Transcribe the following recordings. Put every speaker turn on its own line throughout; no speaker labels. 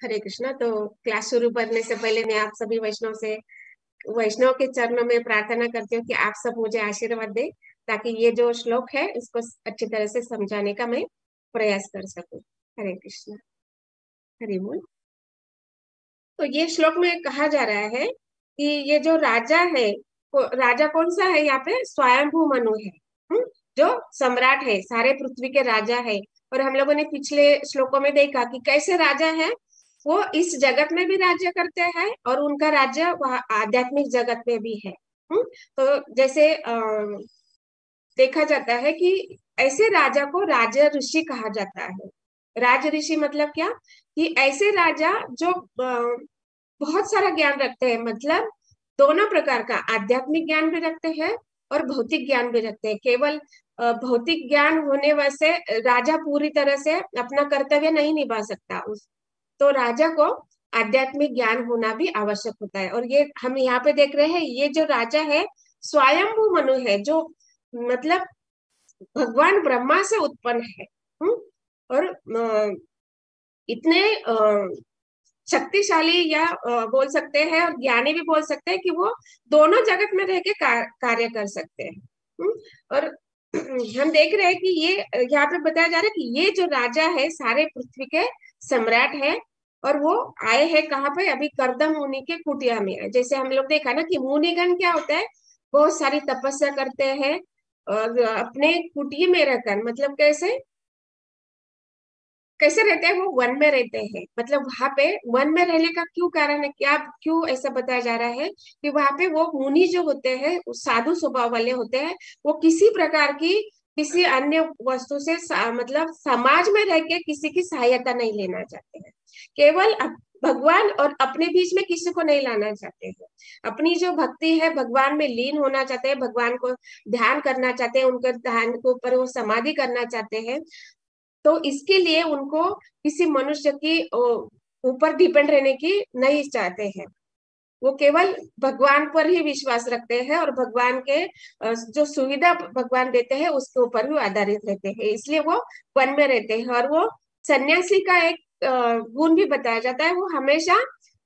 हरे कृष्णा। तो क्लास शुरू करने से पहले मैं आप सभी वैष्णव के चरणों में प्रार्थना करती हूँ कि आप सब मुझे आशीर्वाद दें, ताकि ये जो श्लोक है इसको अच्छी तरह से समझाने का मैं प्रयास कर सकूं। हरे कृष्णा। हरि बोल। तो ये श्लोक में कहा जा रहा है कि ये जो राजा है, राजा कौन सा है यहाँ पे? स्वयंभू मनु है। जो सम्राट है, सारे पृथ्वी के राजा है। और हम लोगों ने पिछले श्लोकों में देखा कि कैसे राजा है, वो इस जगत में भी राज्य करते हैं और उनका राज्य वह आध्यात्मिक जगत में भी है। तो जैसे देखा जाता है कि ऐसे राजा को राज ऋषि कहा जाता है। राज ऋषि मतलब क्या? कि ऐसे राजा जो बहुत सारा ज्ञान रखते हैं, मतलब दोनों प्रकार का आध्यात्मिक ज्ञान भी रखते हैं और भौतिक ज्ञान भी रखते हैं। केवल भौतिक ज्ञान होने वैसे राजा पूरी तरह से अपना कर्तव्य नहीं निभा सकता। तो राजा को आध्यात्मिक ज्ञान होना भी आवश्यक होता है। और ये हम यहाँ पे देख रहे हैं, ये जो राजा है स्वयंभू मनु है, जो मतलब भगवान ब्रह्मा से उत्पन्न है। और इतने शक्तिशाली या बोल सकते हैं और ज्ञानी भी बोल सकते हैं कि वो दोनों जगत में रह के कार्य कर सकते हैं। और हम देख रहे हैं कि ये यहाँ पे बताया जा रहा है कि ये जो राजा है सारे पृथ्वी के सम्राट है। और वो आए हैं कहाँ पे? अभी कर्दम मुनि के कुटिया में। जैसे हम लोग देखा ना कि मुनिगण क्या होता है, बहुत सारी तपस्या करते हैं और अपने कुटिया में रहकर, मतलब कैसे कैसे रहते हैं? वो वन में रहते हैं। मतलब वहां पे वन में रहने का क्यों कारण है, क्या क्यों ऐसा बताया जा रहा है कि वहां पे वो मुनि जो होते हैं साधु स्वभाव वाले होते हैं। वो किसी प्रकार की किसी अन्य वस्तु से मतलब समाज में रह के किसी की सहायता नहीं लेना चाहते हैं। केवल भगवान और अपने बीच में किसी को नहीं लाना चाहते हैं। अपनी जो भक्ति है भगवान में लीन होना चाहते हैं, भगवान को ध्यान करना चाहते हैं, उनके ध्यान के ऊपर वो समाधि करना चाहते हैं। तो इसके लिए उनको किसी मनुष्य की ऊपर डिपेंड रहने की नहीं चाहते हैं। वो केवल भगवान पर ही विश्वास रखते हैं और भगवान के जो सुविधा भगवान देते हैं उसके ऊपर भी आधारित रहते हैं। इसलिए वो वन में रहते हैं। और वो सन्यासी का एक गुण भी बताया जाता है, वो हमेशा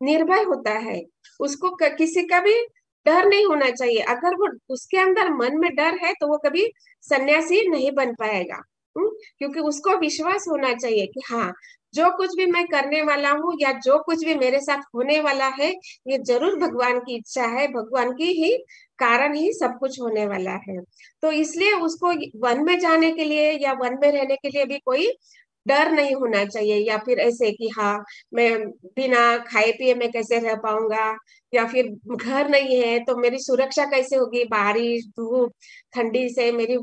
निर्भय होता है। उसको किसी का भी डर नहीं होना चाहिए। अगर वो उसके अंदर मन में डर है तो वो कभी सन्यासी नहीं बन पाएगा। क्योंकि उसको विश्वास होना चाहिए कि हाँ, जो कुछ भी मैं करने वाला हूँ या जो कुछ भी मेरे साथ होने वाला है, ये जरूर भगवान की इच्छा है, भगवान की ही कारण ही सब कुछ होने वाला है। तो इसलिए उसको वन में जाने के लिए या वन में रहने के लिए भी कोई डर नहीं होना चाहिए, या फिर ऐसे कि हाँ, मैं बिना खाए पिए मैं कैसे रह पाऊंगा, या फिर घर नहीं है तो मेरी सुरक्षा कैसे होगी, बारिश धूप ठंडी से मेरी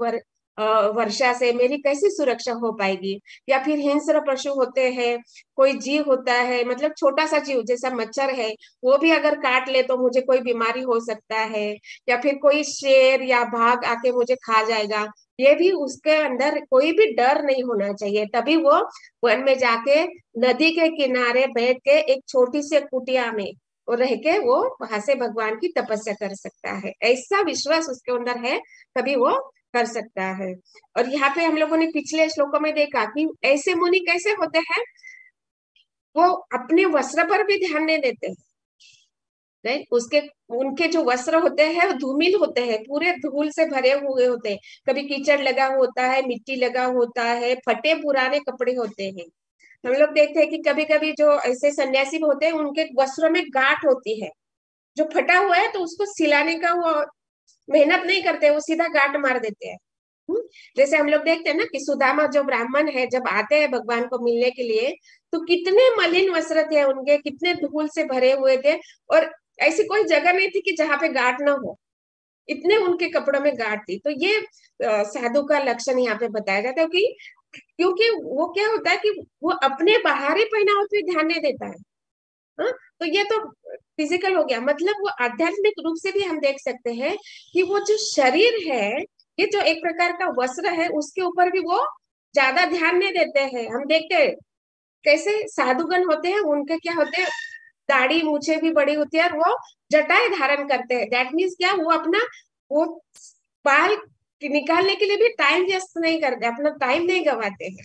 वर्षा से मेरी कैसी सुरक्षा हो पाएगी। या फिर हिंस्र पशु होते हैं, कोई जीव होता है, मतलब छोटा सा जीव जैसा मच्छर है, वो भी अगर काट ले तो मुझे कोई बीमारी हो सकता है। या फिर कोई शेर या बाघ आके मुझे खा जाएगा, ये भी उसके अंदर कोई भी डर नहीं होना चाहिए। तभी वो वन में जाके नदी के किनारे बैठ के एक छोटी सी कुटिया में और रह के वो वहां से भगवान की तपस्या कर सकता है। ऐसा विश्वास उसके अंदर है, तभी वो कर सकता है। और यहाँ पे हम लोगों ने पिछले श्लोकों में देखा कि ऐसे मुनि कैसे होते हैं, वो अपने वस्त्र पर भी ध्यान नहीं देते हैं। राइट? उसके उनके जो वस्त्र होते हैं वो धूमिल होते हैं, पूरे धूल से भरे हुए होते हैं। कभी कीचड़ लगा होता है, मिट्टी लगा होता है, फटे पुराने कपड़े होते हैं। हम लोग देखते हैं कि कभी कभी जो ऐसे सन्यासी होते हैं उनके वस्त्रों में गांठ होती है। जो फटा हुआ है तो उसको सिलाने का वो मेहनत नहीं करते, वो सीधा गांठ मार देते हैं। जैसे हम लोग देखते हैं ना कि सुदामा जो ब्राह्मण है जब आते हैं भगवान को मिलने के लिए, तो कितने मलिन वस्त्र थे उनके, कितने धूल से भरे हुए थे। और ऐसी कोई जगह नहीं थी कि जहाँ पे गांठ ना हो, इतने उनके कपड़ों में गांठ थी। तो ये साधु का लक्षण यहाँ पे बताया जाता है कि क्योंकि वो क्या होता है कि वो अपने बाहरी पहनावे पे ध्यान नहीं देता है। हाँ? तो ये तो फिजिकल हो गया, मतलब वो आध्यात्मिक रूप से भी हम देख सकते हैं कि वो जो शरीर है, ये जो एक प्रकार का वस्त्र है, उसके ऊपर भी वो ज्यादा ध्यान नहीं देते हैं। हम देखते हैं कैसे साधुगण होते हैं, उनके क्या होते हैं, दाढ़ी मूछें भी बड़ी होती है और वो जटाएं धारण करते हैं। दैट मीन्स क्या, वो अपना वो बाल निकालने के लिए भी टाइम वेस्ट नहीं करते, अपना टाइम नहीं गवाते हैं।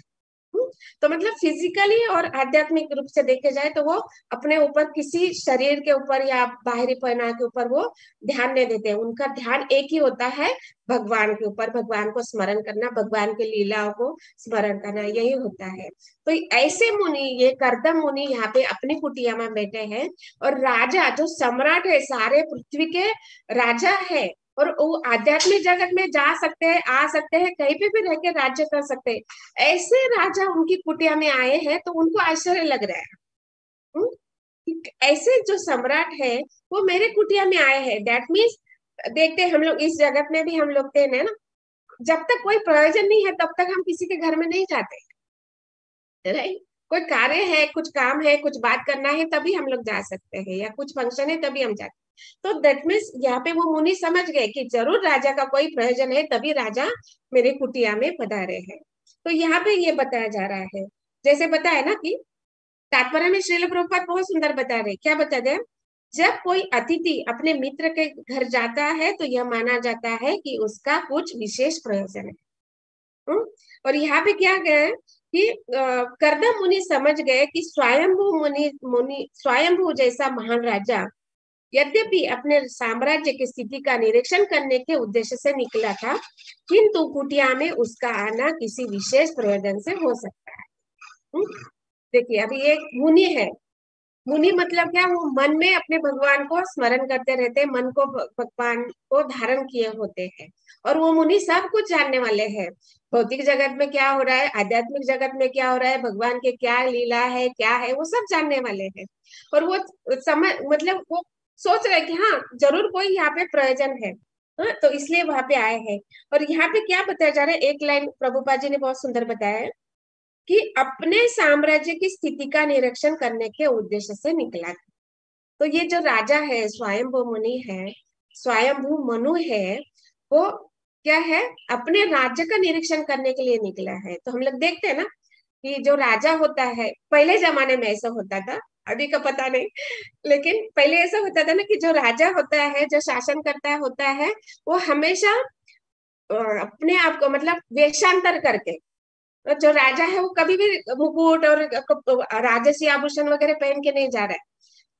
तो मतलब फिजिकली और आध्यात्मिक रूप से देखे जाए तो वो अपने ऊपर किसी शरीर के ऊपर या बाहरी पहना के ऊपर वो ध्यान नहीं देते, उनका ध्यान एक ही होता है, भगवान के ऊपर, भगवान को स्मरण करना, भगवान के लीलाओं को स्मरण करना, यही होता है। तो ऐसे मुनि, ये कर्दम मुनि यहाँ पे अपनी कुटिया में बैठे हैं, और राजा जो सम्राट है, सारे पृथ्वी के राजा है, और वो आध्यात्मिक जगत में जा सकते हैं, आ सकते हैं, कहीं पे भी रह के राज्य कर सकते हैं, ऐसे राजा उनकी कुटिया में आए हैं, तो उनको आश्चर्य लग रहा है। हम्म, कि ऐसे जो सम्राट है वो मेरे कुटिया में आए हैं, दैट मीन्स देखते हैं हम लोग इस जगत में भी हम लोग थे ना, जब तक कोई प्रयोजन नहीं है तब तक हम किसी के घर में नहीं जाते, राइट? कोई कार्य है, कुछ काम है, कुछ बात करना है, तभी हम लोग जा सकते हैं, या कुछ फंक्शन है तभी हम जाते हैं। तो दैट मीन्स यहाँ पे वो मुनि समझ गए कि जरूर राजा का कोई प्रयोजन है, तभी राजा मेरे कुटिया में पधारे हैं। तो यहाँ पे ये बताया जा रहा है, जैसे बताया ना कि तात्पर्य में श्रील प्रभुपाद बहुत सुंदर बता रहे, क्या बता रहे? जब कोई अतिथि अपने मित्र के घर जाता है तो यह माना जाता है कि उसका कुछ विशेष प्रयोजन है। हम्म? और यहाँ पे क्या गया है कि कर्दम मुनि समझ गए कि स्वयंभू मुनि मुनि स्वयंभू जैसा महान राजा यद्यपि अपने साम्राज्य की स्थिति का निरीक्षण करने के उद्देश्य से निकला था, किंतु कुटिया में उसका आना किसी विशेष प्रयोजन से हो सकता है। देखिए अभी एक मुनि है, मुनि मतलब क्या, वो मन में अपने भगवान को स्मरण करते रहते हैं, मन को भगवान को धारण किए होते हैं, और वो मुनि सब कुछ जानने वाले हैं, भौतिक जगत में क्या हो रहा है, आध्यात्मिक जगत में क्या हो रहा है, भगवान के क्या लीला है, क्या है, वो सब जानने वाले हैं। और वो समझ मतलब वो सोच रहे कि हाँ जरूर कोई यहाँ पे प्रयोजन है, हाँ, तो इसलिए वहां पे आए हैं। और यहाँ पे क्या बताया जा रहा है, एक लाइन प्रभुपाद जी ने बहुत सुंदर बताया है कि अपने साम्राज्य की स्थिति का निरीक्षण करने के उद्देश्य से निकला था। तो ये जो राजा है, स्वयंभू मुनि है, स्वयंभू मनु है, वो क्या है, अपने राज्य का निरीक्षण करने के लिए निकला है। तो हम लोग देखते हैं ना कि जो राजा होता है, पहले जमाने में ऐसा होता था, अभी का पता नहीं, लेकिन पहले ऐसा होता था ना कि जो राजा होता है, जो शासन करता होता है, वो हमेशा अपने आप को मतलब वेशांतर करके, जो राजा है वो कभी भी मुकुट और राजसी आभूषण वगैरह पहन के नहीं जा रहा है,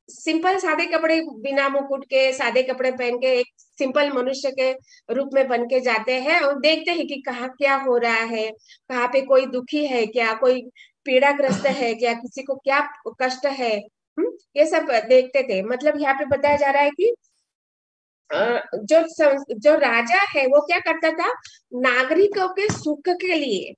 सिंपल सादे कपड़े, बिना मुकुट के सादे कपड़े पहन के एक सिंपल मनुष्य के रूप में बन के जाते हैं, और देखते हैं कि कहाँ क्या हो रहा है, कहाँ पे कोई दुखी है क्या, कोई पीड़ाग्रस्त है क्या, किसी को क्या कष्ट है, ये सब देखते थे। मतलब यहाँ पे बताया जा रहा है कि जो राजा है वो क्या करता था, नागरिकों के सुख के लिए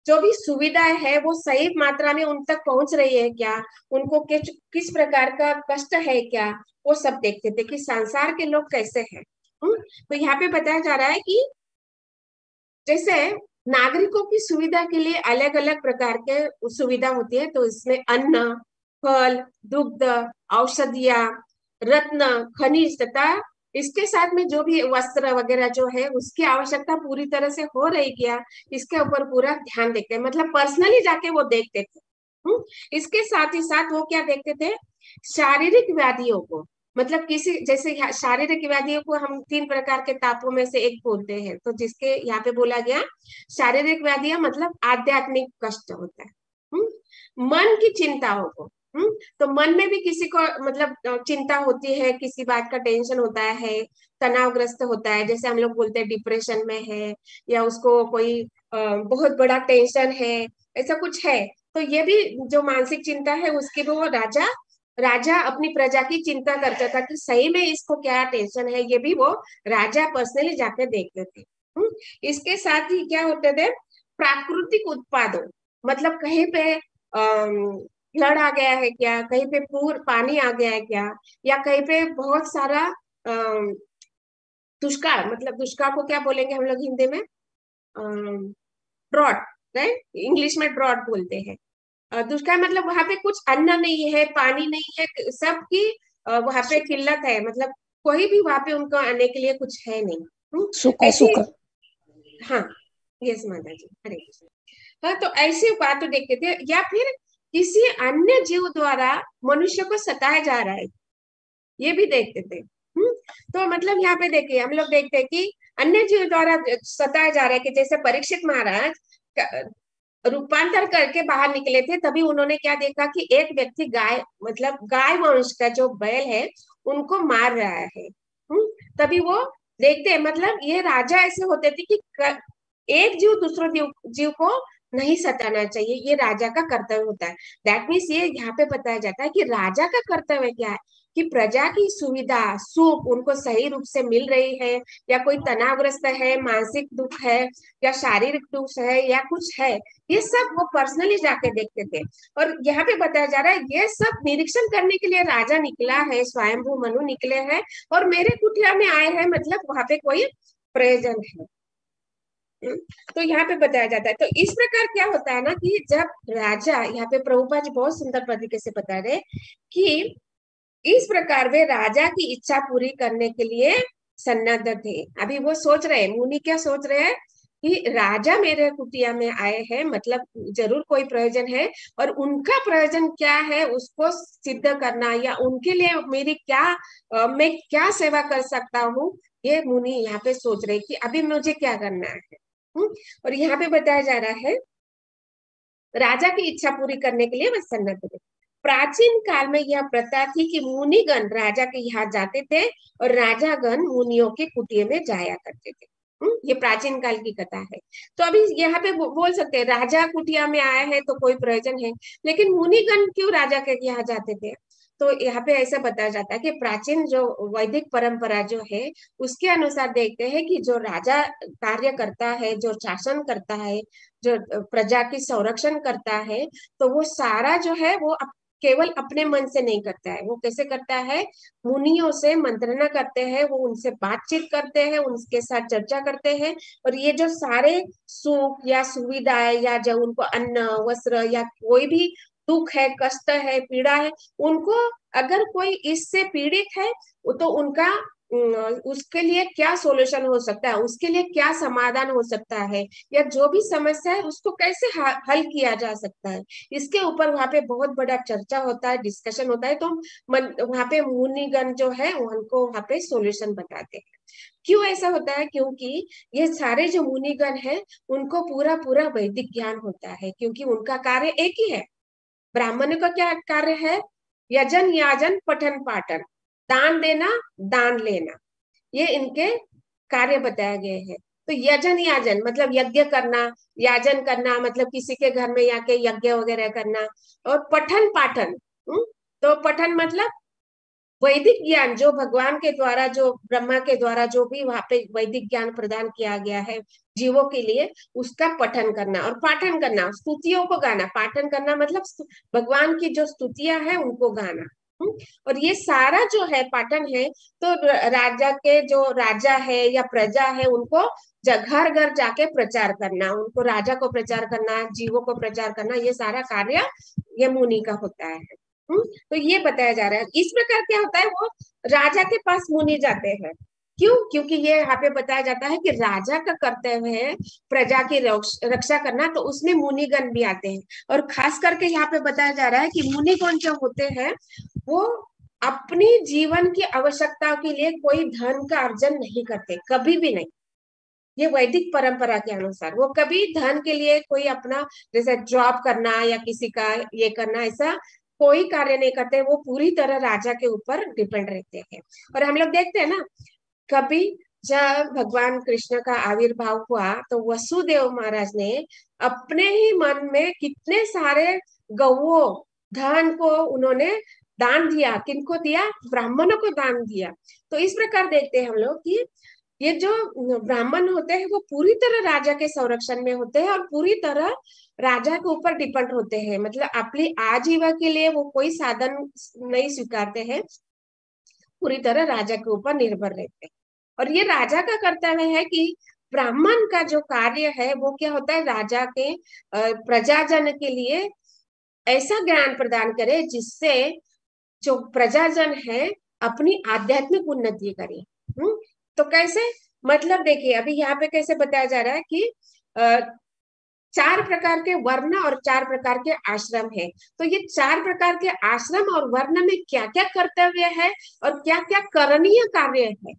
जो भी सुविधाएं है वो सही मात्रा में उन तक पहुंच रही है क्या, उनको किस प्रकार का कष्ट है क्या, वो सब देखते थे कि संसार के लोग कैसे हैं। तो यहाँ पे बताया जा रहा है कि जैसे नागरिकों की सुविधा के लिए अलग अलग प्रकार के सुविधा होती है, तो इसमें अन्न, फल, दुग्ध, औषधियां, रत्न, खनिज तथा इसके साथ में जो भी वस्त्र वगैरह जो है उसकी आवश्यकता पूरी तरह से हो रही क्या, इसके ऊपर पूरा ध्यान देते हैं, मतलब पर्सनली जाके वो देखते थे। इसके साथ ही साथ वो क्या देखते थे, शारीरिक व्याधियों को, मतलब किसी जैसे शारीरिक व्याधियों को हम तीन प्रकार के तापों में से एक बोलते हैं, तो जिसके यहाँ पे बोला गया शारीरिक व्याधियां मतलब आध्यात्मिक कष्ट होता है। मन की चिंताओं को, तो मन में भी किसी को मतलब चिंता होती है, किसी बात का टेंशन होता है, तनावग्रस्त होता है, जैसे हम लोग बोलते हैं डिप्रेशन में है, या उसको कोई बहुत बड़ा टेंशन है, ऐसा कुछ है, तो ये भी जो मानसिक चिंता है उसकी भी वो राजा राजा अपनी प्रजा की चिंता करता था कि सही में इसको क्या टेंशन है, ये भी वो राजा पर्सनली जाकर देखते थे। इसके साथ ही क्या होते थे, प्राकृतिक उत्पादों, मतलब कहीं पे फ्लड आ गया है क्या, कहीं पे पूर पानी आ गया है क्या, या कहीं पे बहुत सारा दुष्काल, मतलब दुष्काल को क्या बोलेंगे हम लोग हिंदी में, ड्रॉट, राइट, इंग्लिश में ड्रॉट बोलते हैं। दुष्काल मतलब वहां पे कुछ अन्न नहीं है, पानी नहीं है, सबकी वहां पे किल्लत है, मतलब कोई भी वहां पे उनको आने के लिए कुछ है नहीं।
सूखा
ऐसी,
सूखा।
हाँ, यस माता जी, हरे कृष्ण। हाँ, तो ऐसी बात देखते थे, या फिर किसी अन्य जीव द्वारा मनुष्य को सताया जा रहा है, ये भी देखते थे। तो मतलब यहाँ पे देखिए हम लोग देखते हैं कि अन्य जीव द्वारा सताया जा रहा है, कि जैसे परीक्षित महाराज रूपांतर करके बाहर निकले थे, तभी उन्होंने क्या देखा कि एक व्यक्ति गाय, मतलब गाय वंश का जो बैल है उनको मार रहा है। तभी वो देखते हैं, मतलब ये राजा ऐसे होते थे कि एक जीव दूसरे जीव को नहीं सताना चाहिए, ये राजा का कर्तव्य होता है। दैट मीन्स ये यहाँ पे बताया जाता है कि राजा का कर्तव्य क्या है, कि प्रजा की सुविधा सुख उनको सही रूप से मिल रही है, या कोई तनावग्रस्त है, मानसिक दुख है, या शारीरिक दुख है, या कुछ है, ये सब वो पर्सनली जाके देखते थे। और यहाँ पे बताया जा रहा है ये सब निरीक्षण करने के लिए राजा निकला है, स्वयंभू मनु निकले हैं और मेरे कुटिया में आए हैं, मतलब वहां पे कोई प्रयोजन है। तो यहाँ पे बताया जाता है। तो इस प्रकार क्या होता है ना कि जब राजा, यहाँ पे प्रभुपाद जी बहुत सुंदर तरीके से बता रहे कि इस प्रकार वे राजा की इच्छा पूरी करने के लिए सन्नद्ध थे। अभी वो सोच रहे हैं, मुनि क्या सोच रहे हैं कि राजा मेरे कुटिया में आए हैं, मतलब जरूर कोई प्रयोजन है, और उनका प्रयोजन क्या है उसको सिद्ध करना, या उनके लिए मेरी क्या मैं क्या सेवा कर सकता हूँ, ये मुनि यहाँ पे सोच रहे कि अभी मुझे क्या करना है। और यहाँ पे बताया जा रहा है राजा की इच्छा पूरी करने के लिए वह सन्नद्ध थे। प्राचीन काल में यह प्रथा थी कि मुनिगण राजा के यहाँ जाते थे और राजागण मुनियों के कुटिया में जाया करते थे। ये प्राचीन काल की कथा है। तो अभी यहाँ पे बोल सकते हैं राजा कुटिया में आया है तो कोई प्रयोजन है, लेकिन मुनिगण क्यों राजा के यहाँ जाते थे? तो यहाँ पे ऐसा बताया जाता है कि प्राचीन जो वैदिक परंपरा जो है उसके अनुसार देखते हैं कि जो राजा कार्य करता है, जो शासन करता है, जो प्रजा की संरक्षण करता है, तो वो सारा जो है वो केवल अपने मन से नहीं करता है। वो कैसे करता है? मुनियों से मंत्रणा करते हैं, वो उनसे बातचीत करते हैं, उनके साथ चर्चा करते हैं, और ये जो सारे सुख या सुविधाएं या जो उनको अन्न वस्त्र या कोई भी दुख है, कष्ट है, पीड़ा है, उनको अगर कोई इससे पीड़ित है तो उनका उसके लिए क्या सॉल्यूशन हो सकता है, उसके लिए क्या समाधान हो सकता है, या जो भी समस्या है उसको कैसे हल किया जा सकता है, इसके ऊपर वहां पे बहुत बड़ा चर्चा होता है, डिस्कशन होता है। तो वहां पे मुनिगण जो है उनको वहां पे सॉल्यूशन बताते हैं। क्यों ऐसा होता है? क्योंकि ये सारे जो मुनिगण है उनको पूरा पूरा वैदिक ज्ञान होता है, क्योंकि उनका कार्य एक ही है। ब्राह्मण का क्या कार्य है? यजन याजन पठन पाठन, दान देना, दान लेना, ये इनके कार्य बताए गए हैं। तो यजन याजन मतलब यज्ञ करना, याजन करना मतलब किसी के घर में जाके यज्ञ वगैरह करना, और पठन पाठन, तो पठन मतलब वैदिक ज्ञान जो भगवान के द्वारा, जो ब्रह्मा के द्वारा जो भी वहां पे वैदिक ज्ञान प्रदान किया गया है जीवों के लिए, उसका पठन करना, और पाठन करना स्तुतियों को गाना। पाठन करना मतलब भगवान की जो स्तुतियां हैं उनको गाना। और ये सारा जो है पाठन है, तो राजा के जो राजा है या प्रजा है उनको घर घर जाके प्रचार करना, उनको राजा को प्रचार करना, जीवों को प्रचार करना, ये सारा कार्य ये मुनि का होता है। तो ये बताया जा रहा है। इस प्रकार क्या होता है, वो राजा के पास मुनि जाते हैं। क्यों? क्योंकि ये यहाँ पे बताया जाता है कि राजा का कर्तव्य है प्रजा की रक्षा करना, तो उसमें मुनिगण भी आते हैं। और खास करके यहाँ पे बताया जा रहा है कि मुनिगण जो होते हैं वो अपनी जीवन की आवश्यकताओं के लिए कोई धन का अर्जन नहीं करते, कभी भी नहीं। ये वैदिक परंपरा के अनुसार वो कभी धन के लिए कोई अपना जैसे जॉब करना या किसी का ये करना, ऐसा कोई कार्य नहीं करते। वो पूरी तरह राजा के ऊपर डिपेंड रहते हैं। और हम लोग देखते हैं ना, कभी जब भगवान कृष्ण का आविर्भाव हुआ तो वसुदेव महाराज ने अपने ही मन में कितने सारे गौओं धन को उन्होंने दान दिया। किनको दिया? ब्राह्मणों को दान दिया। तो इस प्रकार देखते हैं हम लोग कि ये जो ब्राह्मण होते हैं वो पूरी तरह राजा के संरक्षण में होते हैं और पूरी तरह राजा के ऊपर डिपेंड होते हैं, मतलब अपनी आजीविका के लिए वो कोई साधन नहीं स्वीकारते हैं, पूरी तरह राजा के ऊपर निर्भर रहते हैं। और ये राजा का कर्तव्य है कि ब्राह्मण का जो कार्य है वो क्या होता है, राजा के प्रजाजन के लिए ऐसा ज्ञान प्रदान करे जिससे जो प्रजाजन है अपनी आध्यात्मिक उन्नति करे। तो कैसे? मतलब देखिए अभी यहाँ पे कैसे बताया जा रहा है कि चार प्रकार के वर्ण और चार प्रकार के आश्रम है। तो ये चार प्रकार के आश्रम और वर्ण में क्या क्या कर्तव्य है और क्या क्या करणीय कार्य है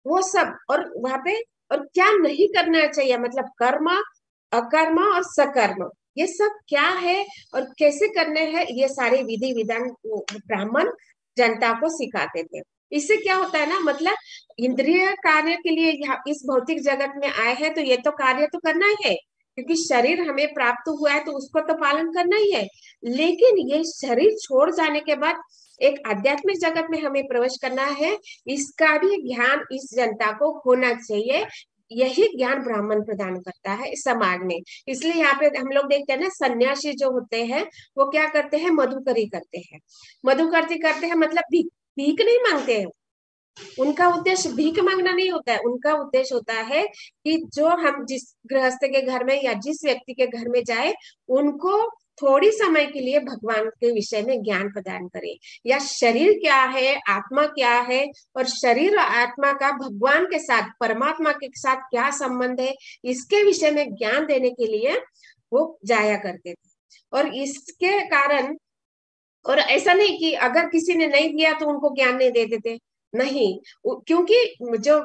वो सब, और वहां पे और क्या नहीं करना चाहिए, मतलब कर्म, अकर्म और सकर्म, ये सब क्या है और कैसे करने हैं, ये सारे विधि विधान वो ब्राह्मण जनता को सिखाते थे। इससे क्या होता है ना, मतलब इंद्रिय कार्य के लिए यहाँ इस भौतिक जगत में आए हैं, तो ये तो कार्य तो करना ही है, क्योंकि शरीर हमें प्राप्त हुआ है तो उसको तो पालन करना ही है। लेकिन ये शरीर छोड़ जाने के बाद एक आध्यात्मिक जगत में हमें प्रवेश करना है, इसका भी ज्ञान इस जनता को होना चाहिए। यही ज्ञान ब्राह्मण प्रदान करता है इस समाज में। इसलिए यहाँ पे हम लोग देखते हैं ना, सन्यासी जो होते हैं वो क्या करते हैं, मधुकरी करते हैं। मधुकरी करते हैं मतलब भीख, भीख नहीं मांगते हैं। उनका उद्देश्य भीख मांगना नहीं होता है, उनका उद्देश्य होता है कि जो हम जिस गृहस्थ के घर में या जिस व्यक्ति के घर में जाए, उनको थोड़ी समय के लिए भगवान के विषय में ज्ञान प्रदान करें, या शरीर क्या है, आत्मा क्या है, और शरीर और आत्मा का भगवान के साथ, परमात्मा के साथ क्या संबंध है, इसके विषय में ज्ञान देने के लिए वो जाया करते थे। और इसके कारण, और ऐसा नहीं कि अगर किसी ने नहीं दिया तो उनको ज्ञान नहीं दे देते, नहीं। क्योंकि जो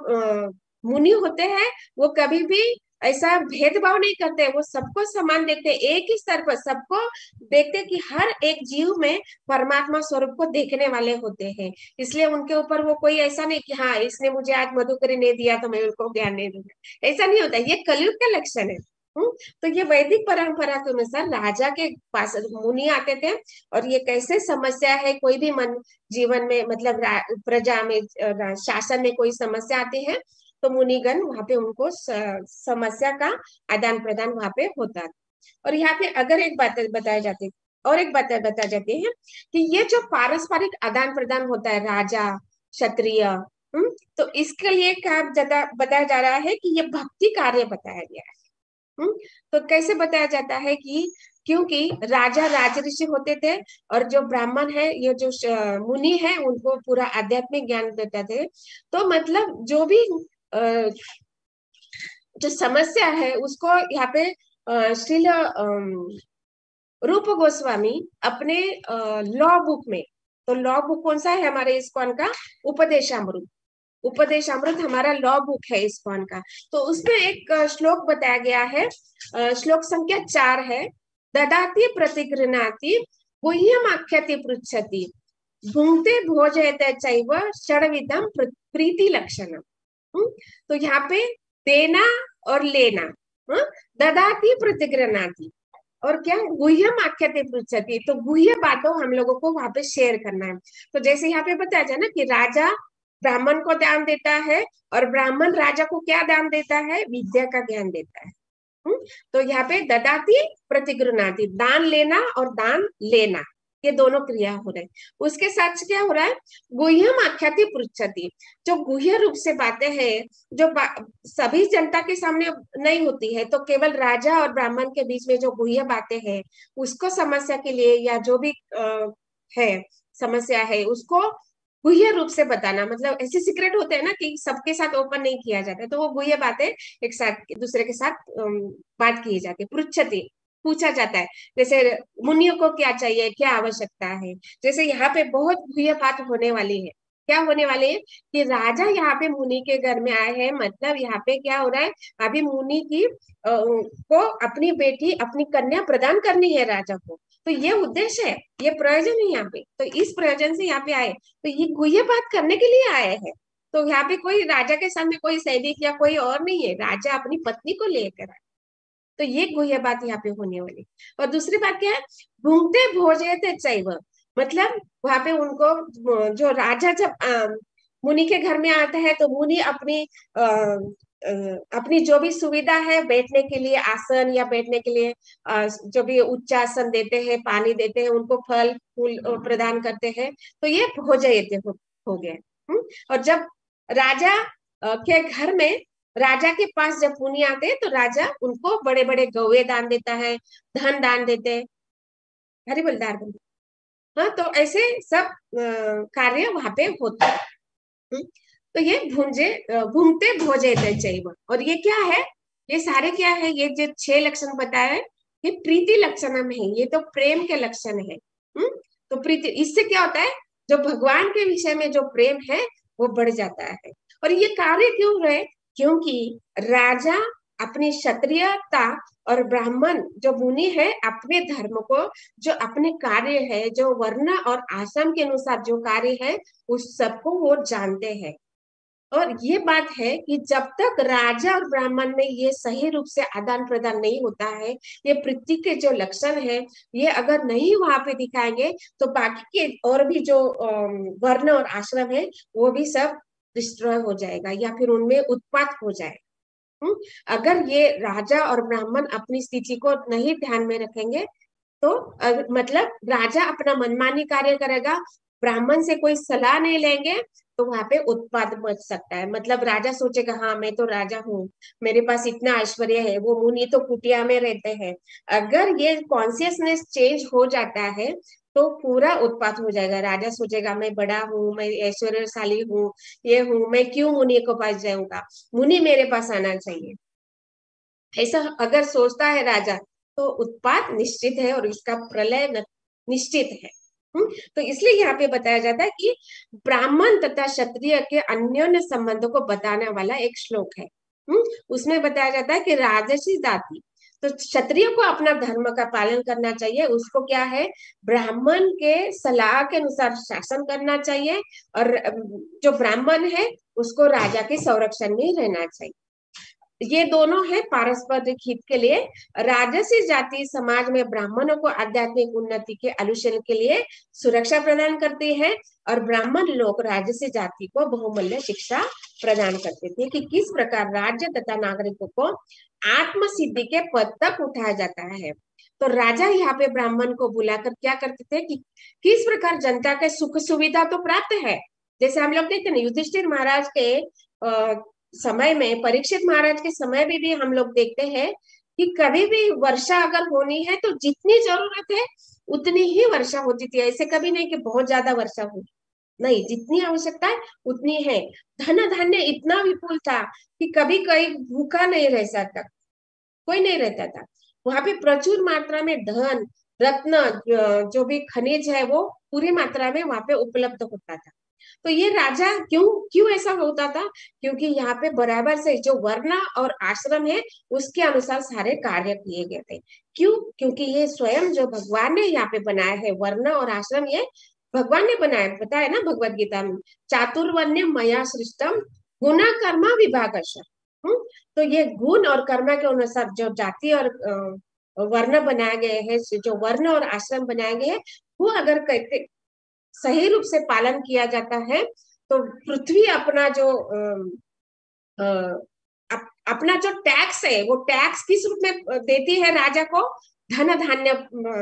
मुनि होते हैं वो कभी भी ऐसा भेदभाव नहीं करते, वो सबको समान देखते हैं, एक ही स्तर पर सबको देखते हैं कि हर एक जीव में परमात्मा स्वरूप को देखने वाले होते हैं। इसलिए उनके ऊपर वो कोई ऐसा नहीं कि हाँ इसने मुझे आज मधुकरी नहीं दिया तो मैं उनको ज्ञान नहीं दूंगा, ऐसा नहीं होता। ये कलयुग का लक्षण है। तो ये वैदिक परंपरा के अनुसार राजा के पास मुनि आते थे, और ये कैसे समस्या है, कोई भी मन जीवन में, मतलब प्रजा में, शासन में कोई समस्या आती है तो मुनिगण वहां पे उनको समस्या का आदान प्रदान वहां पे होता है। और यहाँ पे अगर एक बात बताई जाती, और एक बात बताई जाती है कि ये जो पारस्परिक आदान प्रदान होता है राजा क्षत्रिय, तो इसके लिए क्या बताया जा रहा है कि ये भक्ति कार्य बताया गया है। तो कैसे बताया जाता है कि क्योंकि राजा राजऋषि होते थे, और जो ब्राह्मण है, ये जो मुनि है, उनको पूरा आध्यात्मिक ज्ञान देते थे। तो मतलब जो भी जो समस्या है उसको यहाँ पे श्रील रूप गोस्वामी अपने लॉ बुक में, तो लॉ बुक कौन सा है हमारे इस्कॉन का, उपदेशामृत। उपदेशामृत हमारा लॉ बुक है इस्कॉन का। तो उसमें एक श्लोक बताया गया है, श्लोक संख्या 4 है। ददाति प्रतिगृह्णाति गुह्यम आख्याति पृच्छति भुंक्ते भोजयते चैव षड्विधम प्रीति लक्षणम। तो यहाँ पे देना और लेना, ददाति प्रतिगृह्णाति, और क्या, गुह्यम आख्याति पृच्छति, तो गुह्य बातों हम लोगों को वहां पे शेयर करना है। तो जैसे यहाँ पे बताया जाए ना कि राजा ब्राह्मण को दान देता है, और ब्राह्मण राजा को क्या दान देता है, विद्या का ज्ञान देता है। तो यहाँ पे ददाति प्रतिगृह्णाति, दान लेना और दान लेना, ये दोनों क्रिया हो रहे। उसके साथ क्या हो रहा है, गुह्यम आख्याति पृच्छति, जो गुह्य रूप से बातें हैं, जो सभी जनता के सामने नहीं होती है, तो केवल राजा और ब्राह्मण के बीच में जो गुह्य बातें हैं, उसको समस्या के लिए, या जो भी है समस्या है, उसको गुह्य रूप से बताना। मतलब ऐसे सीक्रेट होते हैं ना कि सबके साथ ओपन नहीं किया जाता, तो वो गुह्य बातें एक साथ दूसरे के साथ बात की जाती है। पृच्छति, पूछा जाता है, जैसे मुनियों को क्या चाहिए, क्या आवश्यकता है। जैसे यहाँ पे बहुत गुह्य बात होने वाली है, क्या होने वाली है कि राजा यहाँ पे मुनि के घर में आए हैं, मतलब यहाँ पे क्या हो रहा है, अभी मुनि की को अपनी बेटी, अपनी कन्या प्रदान करनी है राजा को। तो ये उद्देश्य है, ये प्रयोजन है यहाँ पे, तो इस प्रयोजन से यहाँ पे आए, तो ये गुह्य बात करने के लिए आए हैं। तो यहाँ पे कोई राजा के सामने कोई सैनिक या कोई और नहीं है, राजा अपनी पत्नी को लेकर आए। तो ये गुह्य बात यहाँ पे होने वाली। और दूसरी बात क्या है, भुंक्ते भोजयते चैव, मतलब वहां पे उनको, जो राजा जब मुनि के घर में आता है, तो मुनि अपनी जो भी सुविधा है, बैठने के लिए आसन या बैठने के लिए जो भी उच्चासन देते हैं, पानी देते हैं, उनको फल फूल प्रदान करते हैं। तो ये भोजयते हो गया। और जब राजा के घर में, राजा के पास जब मुनि आते हैं, तो राजा उनको बड़े बड़े गौवे दान देता है, धन दान देते हैं, हरि बलदार बन। हाँ, तो ऐसे सब कार्य वहां पे होते हैं। तो ये भुंक्ते भोजयते चैव, और ये क्या है, ये सारे क्या है, ये जो 6 लक्षण बताया है, ये प्रीति लक्षणम है, ये तो प्रेम के लक्षण है। तो प्रीति, इससे क्या होता है, जो भगवान के विषय में जो प्रेम है वो बढ़ जाता है। और ये कार्य क्यों रहे, क्योंकि राजा अपनी क्षत्रियता और ब्राह्मण जो मुनि है अपने धर्म को, जो अपने कार्य है, जो वर्ण और आश्रम के अनुसार जो कार्य है, उस सबको वो जानते हैं। और ये बात है कि जब तक राजा और ब्राह्मण में ये सही रूप से आदान प्रदान नहीं होता है, ये पृथ्वी के जो लक्षण है ये अगर नहीं वहां पे दिखाएंगे, तो बाकी के और भी जो वर्ण और आश्रम है वो भी सब डिस्ट्रॉय हो जाएगा या फिर उनमें उत्पात हो जाएगा। अगर ये राजा और ब्राह्मण अपनी स्थिति को नहीं ध्यान में रखेंगे, तो मतलब राजा अपना मनमानी कार्य करेगा, ब्राह्मण से कोई सलाह नहीं लेंगे, तो वहां पे उत्पाद मच सकता है। मतलब राजा सोचेगा हाँ मैं तो राजा हूँ, मेरे पास इतना ऐश्वर्य है, वो मुनि तो कुटिया में रहते हैं। अगर ये कॉन्सियसनेस चेंज हो जाता है तो पूरा उत्पात हो जाएगा। राजा सोचेगा मैं बड़ा हूँ, मैं ऐश्वर्यशाली हूँ, ये हूँ, मैं क्यों मुनि को पास जाऊंगा, मुनि मेरे पास आना चाहिए। ऐसा अगर सोचता है राजा, तो उत्पात निश्चित है और इसका प्रलय निश्चित है। तो इसलिए यहाँ पे बताया जाता है कि ब्राह्मण तथा क्षत्रिय के अन्योन्य संबंधों को बताने वाला एक श्लोक है। उसमें बताया जाता है कि राजसी जाति, तो क्षत्रिय को अपना धर्म का पालन करना चाहिए, उसको क्या है, ब्राह्मण के सलाह के अनुसार शासन करना चाहिए, और जो ब्राह्मण है उसको राजा के संरक्षण में रहना चाहिए। ये दोनों है पारस्परिक हित के लिए। राजसी जाति समाज में ब्राह्मणों को आध्यात्मिक उन्नति के अनुशीलन के लिए सुरक्षा प्रदान करती है, और ब्राह्मण लोग राजसी जाति को बहुमूल्य शिक्षा प्रदान करते थे कि किस प्रकार राज्य तथा नागरिकों को आत्म सिद्धि के पद तक उठाया जाता है। तो राजा यहाँ पे ब्राह्मण को बुलाकर क्या करते थे कि किस प्रकार जनता के सुख सुविधा तो प्राप्त है। जैसे हम लोग देखते हैं युधिष्ठिर महाराज के समय में, परीक्षित महाराज के समय में भी हम लोग देखते हैं कि कभी भी वर्षा अगर होनी है तो जितनी जरूरत है उतनी ही वर्षा होती थी। ऐसे कभी नहीं कि बहुत ज्यादा वर्षा हो, नहीं, जितनी आवश्यकता है उतनी है। धन धान्य इतना विपुल था कि कभी कोई भूखा नहीं रह सकता, कोई नहीं रहता था। वहां पे प्रचुर मात्रा में धन रत्न जो भी खनिज है वो पूरी मात्रा में वहां पे उपलब्ध होता था। तो ये राजा क्यों क्यों ऐसा होता था, क्योंकि यहाँ पे बराबर से जो वर्ण और आश्रम है उसके अनुसार सारे कार्य किए गए थे। क्यों, क्योंकि ये स्वयं जो भगवान ने यहाँ पे बनाया है, वर्ण और आश्रम ये भगवान ने बनाया, बताया ना भगवत गीता में, चातुर्वर्ण्य मया सृष्टम गुना कर्मा विभागश। तो ये गुण और कर्म के अनुसार जो जाति और वर्ण बनाए गए हैं, जो वर्ण और आश्रम बनाए गए हैं, वो अगर कहते सही रूप से पालन किया जाता है तो पृथ्वी अपना जो अपना जो टैक्स है वो टैक्स किस रूप में देती है राजा को, धन धान्य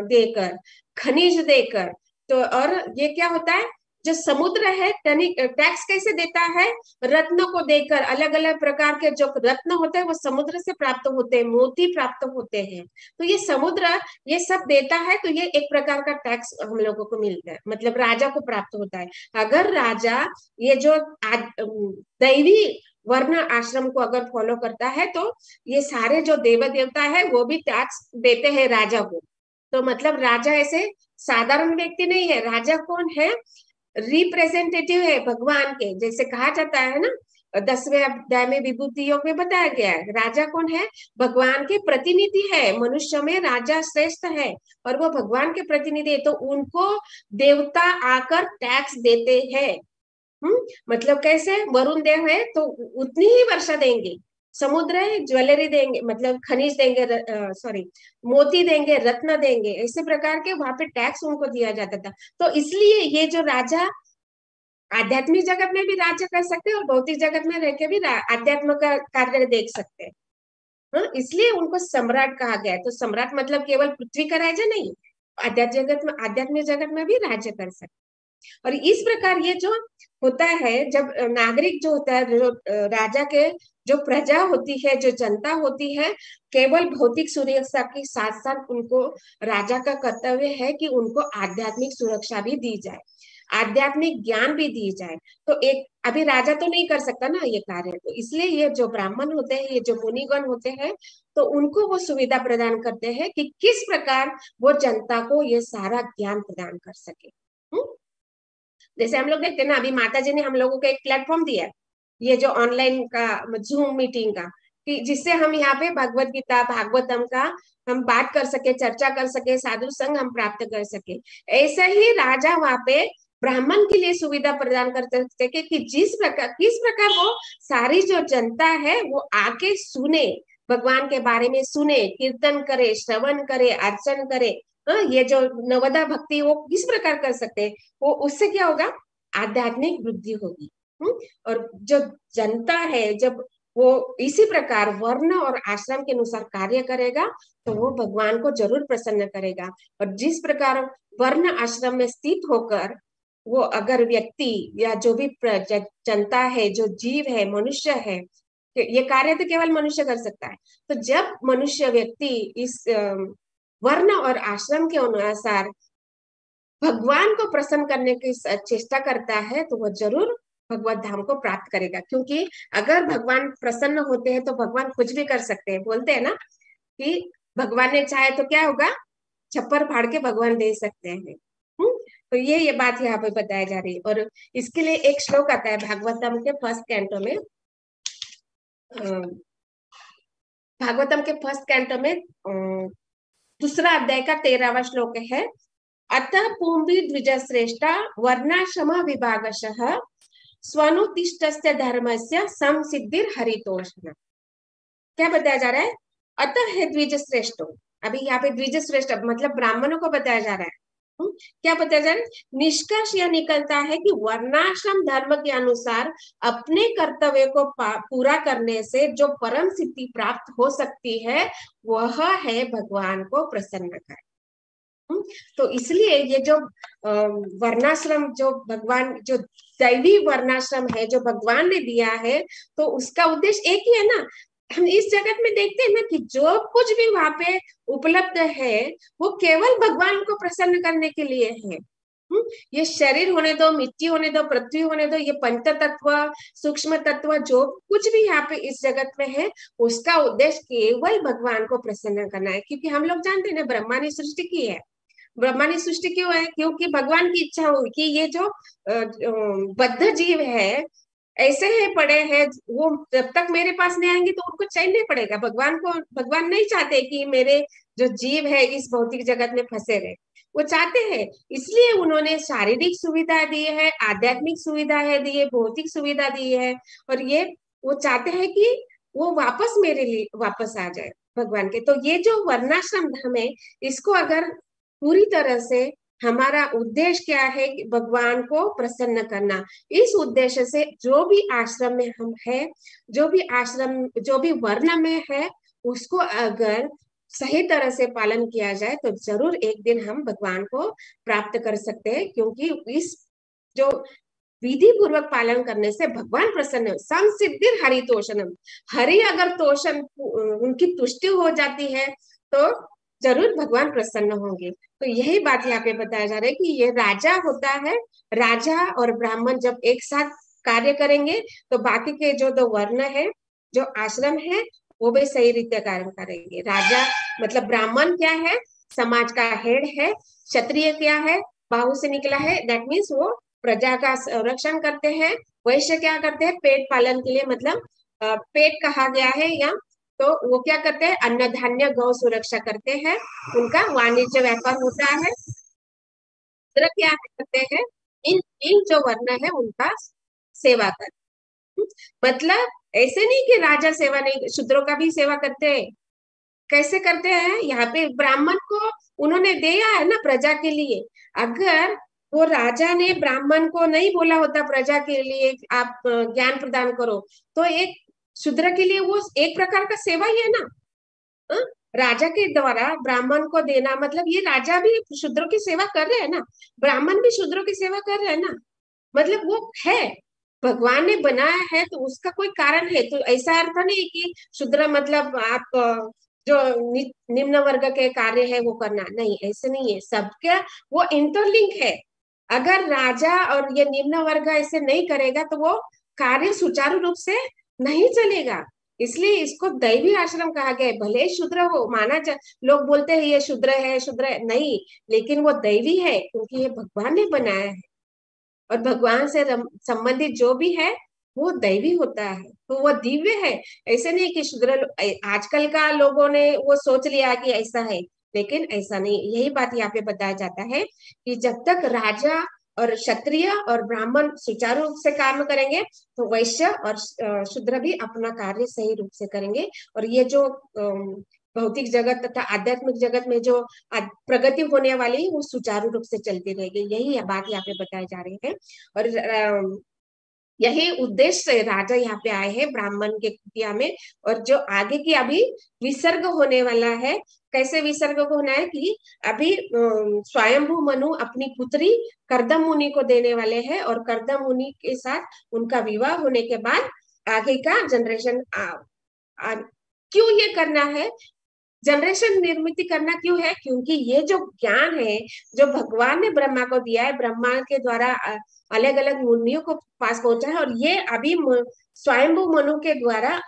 देकर, खनिज देकर। तो और ये क्या होता है, जो समुद्र है टैक्स कैसे देता है, रत्न को देकर। अलग अलग प्रकार के जो रत्न होते हैं वो समुद्र से प्राप्त होते हैं, मोती प्राप्त होते हैं। तो ये समुद्र ये सब देता है, तो ये एक प्रकार का टैक्स हम लोगों को मिलता है, मतलब राजा को प्राप्त होता है। अगर राजा ये जो दैवी वर्ण आश्रम को अगर फॉलो करता है तो ये सारे जो देव देवता है वो भी टैक्स देते हैं राजा को। तो मतलब राजा ऐसे साधारण व्यक्ति नहीं है, राजा कौन है, रिप्रेजेंटेटिव है भगवान के। जैसे कहा जाता है ना 10वें अध्याय में विभूति योग में बताया गया है, राजा कौन है, भगवान के प्रतिनिधि है। मनुष्य में राजा श्रेष्ठ है और वो भगवान के प्रतिनिधि है, तो उनको देवता आकर टैक्स देते हैं। मतलब कैसे, वरुण देव है तो उतनी ही वर्षा देंगे, समुद्र है ज्वेलरी देंगे, मतलब खनिज देंगे, सॉरी मोती देंगे, रत्न देंगे, ऐसे प्रकार के वहां पे टैक्स उनको दिया जाता था। तो इसलिए ये जो राजा आध्यात्मिक जगत में भी राज्य कर सकते हैं और भौतिक जगत में रह के भी आध्यात्म का कार्य देख सकते हैं। इसलिए उनको सम्राट कहा गया है। तो सम्राट मतलब केवल पृथ्वी का राजा नहीं, आध्यात्मिक जगत में भी राज्य कर सकते। और इस प्रकार ये जो होता है, जब नागरिक जो होता है, जो राजा के जो प्रजा होती है, जो जनता होती है, केवल भौतिक सुरक्षा के साथ साथ उनको राजा का कर्तव्य है कि उनको आध्यात्मिक सुरक्षा भी दी जाए, आध्यात्मिक ज्ञान भी दी जाए। तो एक अभी राजा तो नहीं कर सकता ना ये कार्य, तो इसलिए ये जो ब्राह्मण होते हैं, ये जो मुनिगण होते हैं, तो उनको वो सुविधा प्रदान करते हैं कि किस प्रकार वो जनता को ये सारा ज्ञान प्रदान कर सके। जैसे हम लोग देखते हैं ना, अभी माता जी ने हम लोगों को एक प्लेटफॉर्म दिया, ये जो ऑनलाइन का जूम मीटिंग का, कि जिससे हम यहाँ पे भगवत गीता भागवतम का हम बात कर सके, चर्चा कर सके, साधु संग हम प्राप्त कर सके। ऐसा ही राजा वहां पे ब्राह्मण के लिए सुविधा प्रदान कर सकते कि किस प्रकार वो सारी जो जनता है वो आके सुने, भगवान के बारे में सुने, कीर्तन करे, श्रवण करे, अर्चन करे। ये जो नवदा भक्ति वो किस प्रकार कर सकते हैं, वो उससे क्या होगा, आध्यात्मिक वृद्धि होगी। और जो जनता है जब वो इसी प्रकार वर्ण और आश्रम के अनुसार कार्य करेगा तो वो भगवान को जरूर प्रसन्न करेगा। और जिस प्रकार वर्ण आश्रम में स्थित होकर वो अगर व्यक्ति या जो भी जनता है, जो जीव है, मनुष्य है, ये कार्य तो केवल मनुष्य कर सकता है। तो जब मनुष्य व्यक्ति इस वर्ण और आश्रम के अनुसार भगवान को प्रसन्न करने की चेष्टा करता है तो वह जरूर भगवत धाम को प्राप्त करेगा। क्योंकि अगर भगवान प्रसन्न होते हैं तो भगवान कुछ भी कर सकते हैं। बोलते हैं ना कि भगवान ने चाहे तो क्या होगा, छप्पर फाड़ के भगवान दे सकते हैं। तो ये बात यहाँ पे बताया जा रही है। और इसके लिए एक श्लोक आता है भागवतम के फर्स्ट कैंटो में, भागवतम के फर्स्ट कैंटो में दूसरा अध्याय का 13वां श्लोक है। अतः पुंभी द्विज श्रेष्ठा वर्णाश्रम विभागशः स्वनुतिष्ठस्य धर्मस्य संसिद्धिर हरितोषण। क्या बताया जा रहा है, अतः है द्विज श्रेष्ठ। अभी यहाँ पे द्विज श्रेष्ठ मतलब ब्राह्मणों को बताया जा रहा है। क्या बताया जा रहा है, निष्कर्ष यह निकलता है कि वर्णाश्रम धर्म के अनुसार अपने कर्तव्य को पूरा करने से जो परम सिद्धि प्राप्त हो सकती है वह है भगवान को प्रसन्न कर। तो इसलिए ये जो वर्णाश्रम, जो भगवान, जो दैवी वर्णाश्रम है जो भगवान ने दिया है, तो उसका उद्देश्य एक ही है ना। हम इस जगत में देखते हैं ना कि जो कुछ भी वहां पे उपलब्ध है वो केवल भगवान को प्रसन्न करने के लिए है। ये शरीर होने दो, मिट्टी होने दो, पृथ्वी होने दो, ये पंच तत्व, सूक्ष्म तत्व, जो कुछ भी यहाँ पे इस जगत में है उसका उद्देश्य केवल भगवान को प्रसन्न करना है। क्योंकि हम लोग जानते हैं ना ब्रह्मा ने सृष्टि की है। ब्रह्मा ने सृष्टि क्यों है, क्योंकि भगवान की इच्छा हुई कि ये जो बद्ध जीव है, ऐसे ही पड़े हैं, वो जब तक मेरे पास नहीं आएंगे तो उनको चैन नहीं पड़ेगा। भगवान नहीं चाहते कि मेरे जो जीव है इस भौतिक जगत में फंसे रहे, वो चाहते हैं। इसलिए उन्होंने शारीरिक सुविधा दी है, आध्यात्मिक सुविधा है दी है, भौतिक सुविधा दी है। और ये वो चाहते हैं कि वो वापस मेरे लिए वापस आ जाए भगवान के। तो ये जो वर्णाश्रम धर्म है, इसको अगर पूरी तरह से हमारा उद्देश्य क्या है कि भगवान को प्रसन्न करना, इस उद्देश्य से जो भी आश्रम में हम है, जो भी आश्रम, जो भी वर्ण में है, उसको अगर सही तरह से पालन किया जाए तो जरूर एक दिन हम भगवान को प्राप्त कर सकते हैं। क्योंकि इस जो विधि पूर्वक पालन करने से भगवान प्रसन्न, संसिद्धिर हरितोषणम, हरि अगर तोषण उनकी तुष्टि हो जाती है तो जरूर भगवान प्रसन्न होंगे। तो यही बात यहाँ पे बताया जा रहा है कि ये राजा होता है, राजा और ब्राह्मण जब एक साथ कार्य करेंगे तो बाकी के जो दो वर्ण है, जो आश्रम है, वो भी सही रीते कार्य करेंगे। राजा मतलब ब्राह्मण क्या है, समाज का हेड है। क्षत्रिय क्या है, बाहु से निकला है, दैट मीन्स वो प्रजा का संरक्षण करते हैं। वैश्य क्या करते हैं, पेट पालन के लिए, मतलब पेट कहा गया है यहाँ, तो वो क्या करते हैं, अन्न धान्य गौ सुरक्षा करते हैं, उनका वाणिज्य व्यापार होता है। शूद्र क्या करते हैं, इन इन जो वर्ण है उनका सेवा करते। मतलब ऐसे नहीं कि राजा सेवा नहीं, शूद्रों का भी सेवा करते हैं। कैसे करते हैं, यहाँ पे ब्राह्मण को उन्होंने दिया है ना प्रजा के लिए। अगर वो राजा ने ब्राह्मण को नहीं बोला होता प्रजा के लिए आप ज्ञान प्रदान करो, तो एक शूद्र के लिए वो एक प्रकार का सेवा ही है ना। राजा के द्वारा ब्राह्मण को देना मतलब ये राजा भी शूद्रों की सेवा कर रहे हैं ना, ब्राह्मण भी शूद्रों की सेवा कर रहे हैं ना। मतलब वो है, भगवान ने बनाया है तो उसका कोई कारण है। तो ऐसा अर्थ नहीं कि शूद्र मतलब आप जो निम्न वर्ग के कार्य है वो करना, नहीं, ऐसे नहीं है। सबका वो इंटरलिंक है। अगर राजा और ये निम्न वर्ग ऐसे नहीं करेगा तो वो कार्य सुचारू रूप से नहीं चलेगा। इसलिए इसको दैवी आश्रम कहा गया है। भले शूद्र हो माना लोग बोलते हैं ये शूद्र है, शूद्र है, नहीं, लेकिन वो दैवी है क्योंकि ये भगवान ने बनाया है। और भगवान से संबंधित जो भी है वो दैवी होता है, तो वो दिव्य है। ऐसे नहीं कि शूद्र आजकल का लोगों ने वो सोच लिया कि ऐसा है, लेकिन ऐसा नहीं। यही बात यहाँ पे बताया जाता है कि जब तक राजा और क्षत्रिय और ब्राह्मण सुचारू रूप से काम करेंगे, तो वैश्य और शूद्र भी अपना कार्य सही रूप से करेंगे। और ये जो भौतिक जगत तथा आध्यात्मिक जगत में जो प्रगति होने वाली, वो सुचारू रूप से चलती रहेगी। यही बात यहाँ पे बताए जा रहे हैं। और यही उद्देश्य से राजा यहाँ पे आए हैं ब्राह्मण के कुटिया में। और जो आगे की अभी विसर्ग होने वाला है, कैसे विसर्ग को होना है कि अभी स्वयंभू मनु अपनी पुत्री कर्दम मुनि को देने वाले हैं, और कर्दम मुनि के साथ उनका विवाह होने के बाद आगे का जनरेशन क्यों ये करना है, जनरेशन निर्मित करना क्यों है, क्योंकि ये जो ज्ञान है जो भगवान ने ब्रह्मा को दिया है, ब्रह्मा के द्वारा अलग अलग मुनियों को पास पहुंचा है, और ये अभी स्वयंभू मनु के द्वारा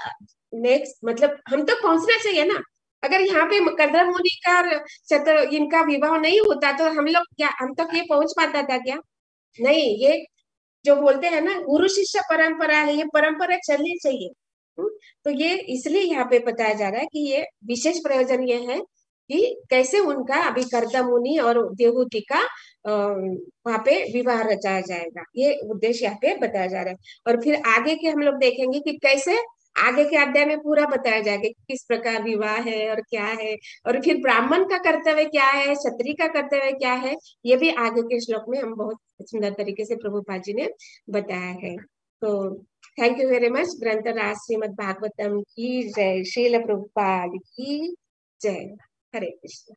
नेक्स्ट, मतलब हम तक पहुंचना चाहिए ना। अगर यहाँ पे कर्दम मुनि का इनका विवाह नहीं होता तो हम लोग क्या, हम तक ये पहुंच पाता था क्या? नहीं, ये जो बोलते हैं ना गुरु शिष्य परंपरा है, ये परंपरा चलनी चाहिए। तो ये इसलिए यहाँ पे बताया जा रहा है कि ये विशेष प्रयोजन ये है कि कैसे उनका अभी कर्दम मुनि और देवहूति का वहां पे विवाह रचाया जाएगा, ये उद्देश्य यहाँ पे बताया जा रहा है। और फिर आगे के हम लोग देखेंगे कि कैसे आगे के अध्याय में पूरा बताया जाएगा कि किस प्रकार विवाह है और क्या है, और फिर ब्राह्मण का कर्तव्य क्या है, क्षत्रिय का कर्तव्य क्या है, ये भी आगे के श्लोक में हम बहुत सुंदर तरीके से प्रभुपाद जी ने बताया है। तो थैंक यू वेरी मच। ग्रंथराज श्रीमद् भागवतम की जय, श्रील प्रभुपाद की जय। हरे कृष्ण।